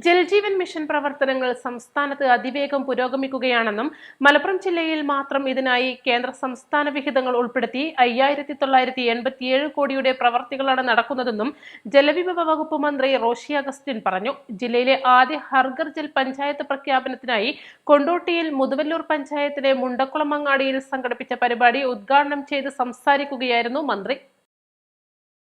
Jal Jeevan mission പ്രവർത്തനങ്ങൾ സംസ്ഥാനത്ത് അതിവേഗം പുരോഗമിക്കുകയാണെന്നും മലപ്പുറം ജില്ലയിൽ മാത്രം ഇതിനായി കേന്ദ്ര സംസ്ഥാന വിഹിതങ്ങൾ ഉൾപ്പെടുത്തി 5,987 കോടിയുടെ പ്രവർത്തികളാണ് നടക്കുന്നതെന്നും ജലവിഭവ വകുപ്പ് മന്ത്രി റോഷി അഗസ്റ്റിൻ പറഞ്ഞു. ജില്ലയിലെ ആദ്യ ഹർഘർ ജൽ പഞ്ചായത്ത് പ്രഖ്യാപനത്തിനായി കൊണ്ടോട്ടിയിൽ മുതുവല്ലൂർ പഞ്ചായത്തിലെ മുണ്ടക്കുളമങ്ങാടിയിൽ സംഘടിപ്പിച്ച പരിപാടി ഉദ്ഘാടനം ചെയ്ത് സംസാരിക്കുകയായിരുന്നു മന്ത്രി.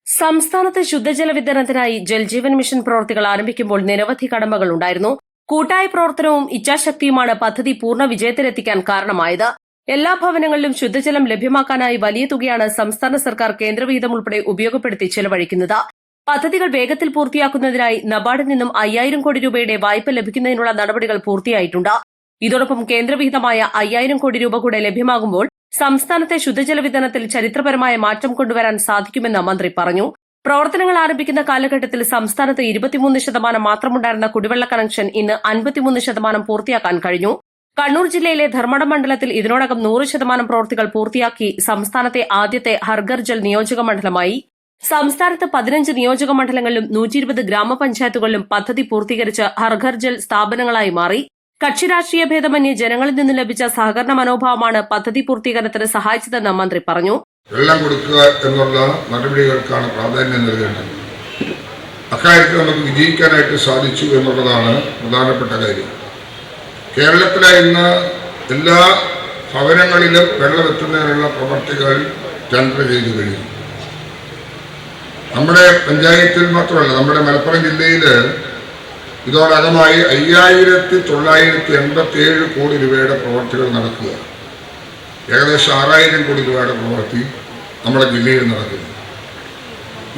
സംസ്ഥാനത്ത് ശുദ്ധജല വിതരണത്തിനായി ജൽജീവൻ മിഷൻ പ്രവൃത്തികൾ ആരംഭിക്കുമ്പോൾ നിരവധി കടമകൾ ഉണ്ടായിരുന്നു. കൂട്ടായ പ്രവർത്തനവും ഇച്ഛാശക്തിയുമാണ് പദ്ധതി പൂർണ്ണ വിജയത്തിലെത്തിക്കാൻ കാരണമായത്. എല്ലാ ഭവനങ്ങളിലും ശുദ്ധജലം ലഭ്യമാക്കാനായി വലിയ തുകയാണ് സംസ്ഥാന സർക്കാർ കേന്ദ്രവിഹിതം ഉൾപ്പെടെ ഉപയോഗപ്പെടുത്തി ചെലവഴിക്കുന്നത്. പദ്ധതികൾ വേഗത്തിൽ പൂർത്തിയാക്കുന്നതിനായി നബാർഡിൽ നിന്നും 5,000 കോടി രൂപയുടെ വായ്പ ലഭിക്കുന്നതിനുള്ള നടപടികൾ പൂർത്തിയായിട്ടുണ്ട്. ഇതോടൊപ്പം കേന്ദ്രവിഹിതമായ 5,000 കോടി രൂപ കൂടെ ലഭ്യമാകുമ്പോൾ സംസ്ഥാനത്തെ ശുദ്ധജല വിതരണത്തിൽ ചരിത്രപരമായ മാറ്റം കൊണ്ടുവരാൻ സാധിക്കുമെന്ന് മന്ത്രി പറഞ്ഞു. പ്രവർത്തനങ്ങൾ ആരംഭിക്കുന്ന കാലഘട്ടത്തിൽ സംസ്ഥാനത്ത് 23% മാത്രമുണ്ടായിരുന്ന കുടിവെള്ള കണക്ഷൻ ഇന്ന് 53% പൂർത്തിയാക്കാൻ കഴിഞ്ഞു. കണ്ണൂർ ജില്ലയിലെ ധർമ്മടം മണ്ഡലത്തിൽ ഇതിനോടകം 100% പ്രവൃത്തികൾ പൂർത്തിയാക്കി സംസ്ഥാനത്തെ ആദ്യത്തെ ഹർഘർ ജൽ നിയോജക മണ്ഡലമായി. സംസ്ഥാനത്ത് 15 നിയോജക മണ്ഡലങ്ങളിലും 120 ഗ്രാമപഞ്ചായത്തുകളിലും പദ്ധതി പൂർത്തീകരിച്ച് ഹർഘർ ജൽ സ്ഥാപനങ്ങളായി മാറി. കക്ഷി രാഷ്ട്രീയ ഭേദമന്യേ ജനങ്ങളിൽ നിന്ന് ലഭിച്ച സഹകരണ മനോഭാവമാണ് പദ്ധതി പൂർത്തീകരണത്തിന് സഹായിച്ചതെന്ന് മന്ത്രി പറഞ്ഞു. വെള്ളം കൊടുക്കുക എന്നുള്ള നടപടികൾക്കാണ് പ്രാധാന്യം നൽകേണ്ടത്. അക്കാര്യത്തിൽ നമുക്ക് വിജയിക്കാനായിട്ട് സാധിച്ചു എന്നുള്ളതാണ് പ്രധാനപ്പെട്ട കാര്യം. കേരളത്തിലെ ഇന്ന് എല്ലാ ഭവനങ്ങളിലും വെള്ളമെത്തുന്നതിനുള്ള പ്രവർത്തികൾ ടെൻഡർ ചെയ്തു കഴിഞ്ഞു. നമ്മുടെ പഞ്ചായത്തിൽ മാത്രമല്ല, നമ്മുടെ മലപ്പുറം ജില്ലയിൽ ഇതോടകമായി 5,987 കോടി രൂപയുടെ പ്രവർത്തികൾ നടക്കുക. ഏകദേശം 6,000 കോടി രൂപയുടെ പ്രവൃത്തി നമ്മുടെ ജില്ലയിൽ നടക്കുന്നു.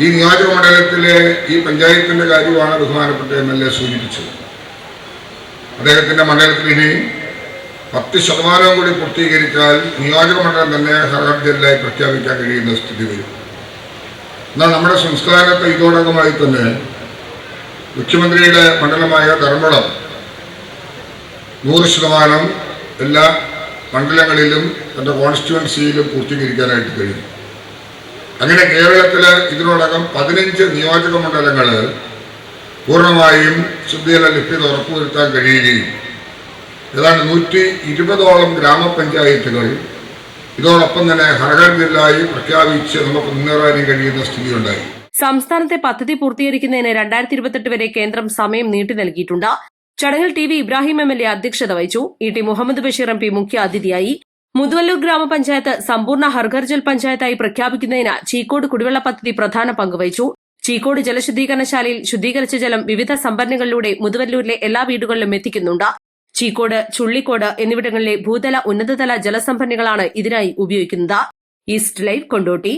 ഈ നിയോജക മണ്ഡലത്തിലെ ഈ പഞ്ചായത്തിന്റെ കാര്യമാണ് ബഹുമാനപ്പെട്ട MLA സൂചിപ്പിച്ചത്. അദ്ദേഹത്തിന്റെ മണ്ഡലത്തിൽ ഇനി 10% കൂടി പൂർത്തീകരിച്ചാൽ നിയോജക മണ്ഡലം തന്നെ ഹർഘർ ജല്ലായി പ്രഖ്യാപിക്കാൻ കഴിയുന്ന സ്ഥിതി വരും. എന്നാൽ നമ്മുടെ സംസ്ഥാനത്ത് ഇതോടകമായി തന്നെ മുഖ്യമന്ത്രിയുടെ മണ്ഡലമായ ധർമ്മടം 100% എല്ലാ മണ്ഡലങ്ങളിലും തന്റെ കോൺസ്റ്റിറ്റ്യുവൻസിയിലും പൂർത്തീകരിക്കാനായിട്ട് കഴിയും. അങ്ങനെ കേരളത്തിൽ ഇതിനോടകം 15 നിയോജക മണ്ഡലങ്ങൾ പൂർണ്ണമായും ശുദ്ധജല ലഭ്യത ഉറപ്പുവരുത്താൻ കഴിയുകയും ഏതാണ്ട് 120ഓളം ഗ്രാമപഞ്ചായത്തുകൾ ഇതോടൊപ്പം തന്നെ ഹർഘർ ജില്ലായി പ്രഖ്യാപിച്ച് നമുക്ക് മുന്നേറാനും കഴിയുന്ന സ്ഥിതിയുണ്ടായി. സംസ്ഥാനത്തെ പദ്ധതി പൂർത്തീകരിക്കുന്നതിന് 2028 വരെ കേന്ദ്രം സമയം നീട്ടി നൽകിയിട്ടുണ്ട്. ചടങ്ങിൽ TV ഇബ്രാഹിം MLA അധ്യക്ഷത വഹിച്ചു. ET മുഹമ്മദ് ബഷീർ MP മുഖ്യ അതിഥിയായി. മുതുവല്ലൂർ ഗ്രാമപഞ്ചായത്ത് സമ്പൂർണ്ണ ഹർഘർ ജൽ പഞ്ചായത്തായി പ്രഖ്യാപിക്കുന്നതിന് ചീക്കോട് കുടിവെള്ള പദ്ധതി പ്രധാന പങ്ക് വഹിച്ചു. ചീക്കോട് ജലശുദ്ധീകരണശാലയിൽ ശുദ്ധീകരിച്ച ജലം വിവിധ സംഭരണികളിലൂടെ മുതുവല്ലൂരിലെ എല്ലാ വീടുകളിലും എത്തിക്കുന്നുണ്ട്. ചീക്കോട്, ചുള്ളിക്കോട് എന്നിവിടങ്ങളിലെ ഭൂതല, ഉന്നതതല ജലസംഭരണികളാണ് ഇതിനായി ഉപയോഗിക്കുന്നത്. East live, Kondotty.